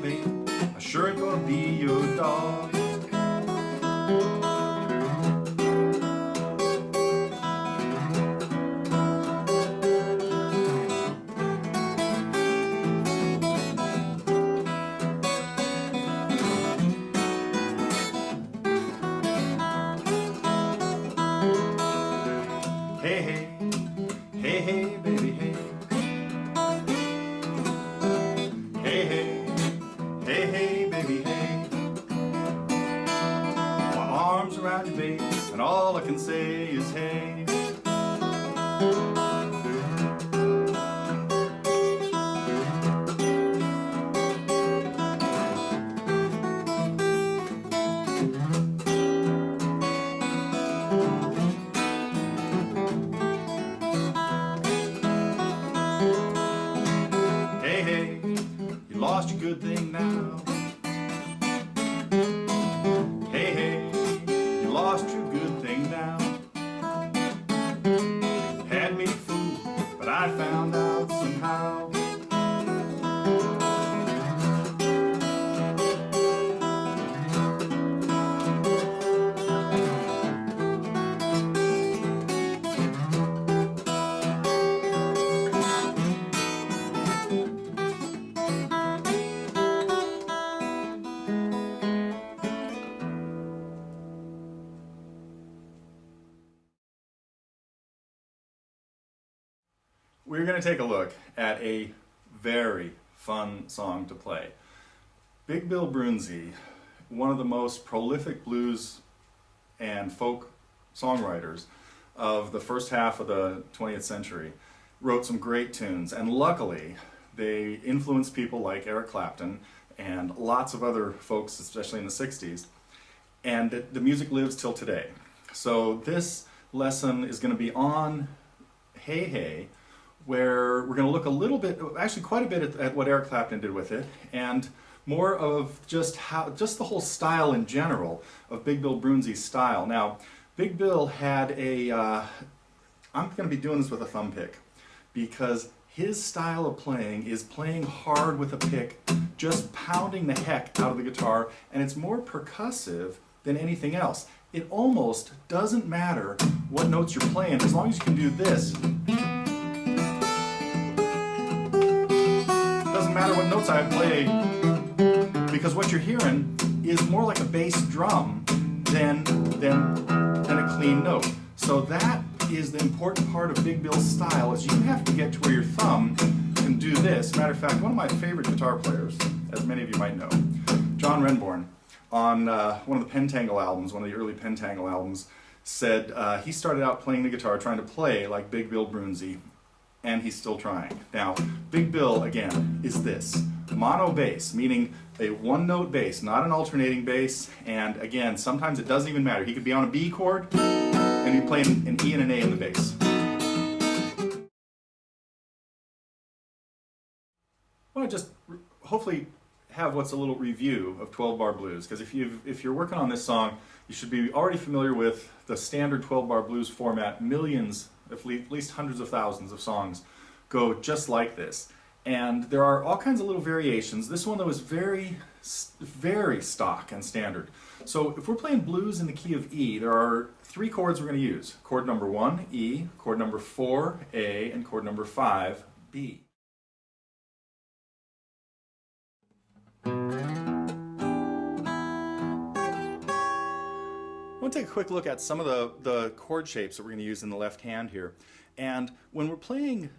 babe, I sure ain't gonna be your dog. Hey, hey, hey, hey, baby, hey. Hey, hey, hey, hey, baby, hey. My arms around you, babe, and all I can say is hey. Hey, hey, you lost your good thing now. Hey, hey, you lost your good thing now. Had me fooled, but I found out somehow. We're going to take a look at a very fun song to play. Big Bill Broonzy, one of the most prolific blues and folk songwriters of the first half of the 20th century, wrote some great tunes, and luckily they influenced people like Eric Clapton and lots of other folks, especially in the 60s, and the music lives till today. So this lesson is going to be on Hey Hey, where we're going to look a little bit, actually quite a bit at what Eric Clapton did with it, and more of just the whole style in general of Big Bill Broonzy's style. Now, Big Bill had I'm going to be doing this with a thumb pick, because his style of playing is playing hard with a pick, just pounding the heck out of the guitar, and it's more percussive than anything else. It almost doesn't matter what notes you're playing, as long as you can do this. Doesn't matter what notes I play, because what you're hearing is more like a bass drum than a clean note. So that is the important part of Big Bill's style, is you have to get to where your thumb can do this. Matter of fact, one of my favorite guitar players, as many of you might know, John Renbourn, on one of the Pentangle albums, one of the early Pentangle albums, said he started out playing the guitar trying to play like Big Bill Broonzy, and he's still trying. Now, Big Bill, again, is this. Mono bass, meaning a one-note bass, not an alternating bass, and again, sometimes it doesn't even matter. He could be on a B chord, and he'd play an E and an A in the bass. I want to just hopefully have what's a little review of 12-bar blues, because if you're working on this song, you should be already familiar with the standard 12-bar blues format. Millions, at least hundreds of thousands of songs go just like this. And there are all kinds of little variations. This one, though, is very, very stock and standard. So if we're playing blues in the key of E, there are three chords we're going to use. Chord number 1, E, chord number 4, A, and chord number 5, B. I want to take a quick look at some of the chord shapes that we're going to use in the left hand here. And when we're playing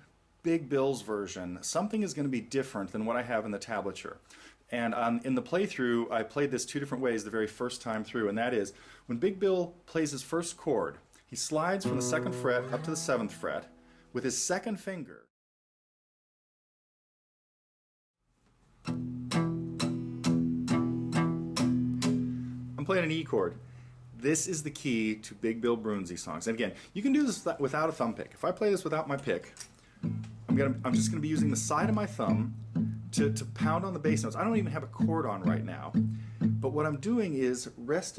Big Bill's version, something is going to be different than what I have in the tablature. And in the playthrough, I played this two different ways the very first time through, and that is, when Big Bill plays his first chord, he slides from the 2nd fret up to the 7th fret with his second finger. I'm playing an E chord. This is the key to Big Bill Broonzy songs. And again, you can do this without a thumb pick. If I play this without my pick, I'm just going to be using the side of my thumb to pound on the bass notes. I don't even have a chord on right now. But what I'm doing is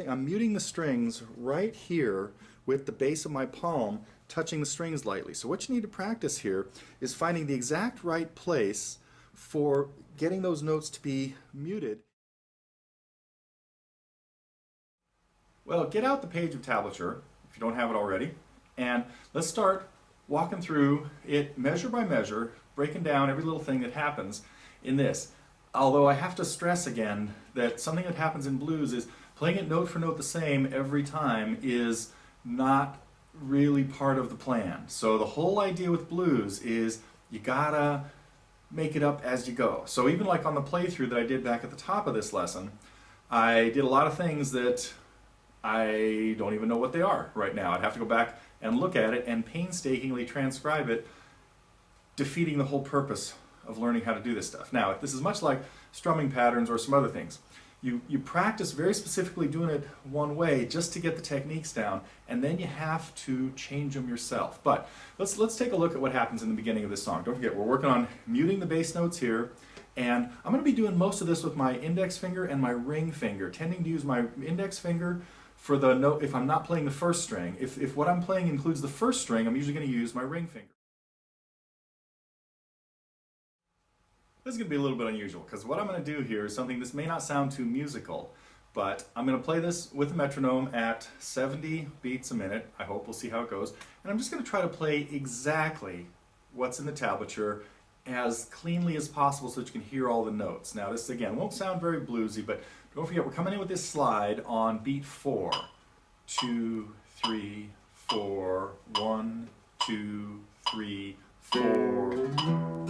I'm muting the strings right here with the base of my palm touching the strings lightly. So what you need to practice here is finding the exact right place for getting those notes to be muted. Well, get out the page of tablature, if you don't have it already, and let's start walking through it measure by measure, breaking down every little thing that happens in this. Although I have to stress again that something that happens in blues is playing it note for note the same every time is not really part of the plan. So the whole idea with blues is you gotta make it up as you go. So even like on the playthrough that I did back at the top of this lesson, I did a lot of things that I don't even know what they are right now. I'd have to go back and look at it and painstakingly transcribe it, defeating the whole purpose of learning how to do this stuff. Now, this is much like strumming patterns or some other things. You practice very specifically doing it one way just to get the techniques down, and then you have to change them yourself. But let's take a look at what happens in the beginning of this song. Don't forget, we're working on muting the bass notes here, and I'm going to be doing most of this with my index finger and my ring finger, tending to use my index finger for the note if I'm not playing the first string. If what I'm playing includes the first string, I'm usually going to use my ring finger. This is going to be a little bit unusual because what I'm going to do here is something this may not sound too musical, but I'm going to play this with a metronome at 70 beats a minute. I hope. We'll see how it goes. And I'm just going to try to play exactly what's in the tablature as cleanly as possible so that you can hear all the notes. Now this again won't sound very bluesy, but don't forget we're coming in with this slide on beat 4. 2, 3, 4, 1, 2, 3, 4.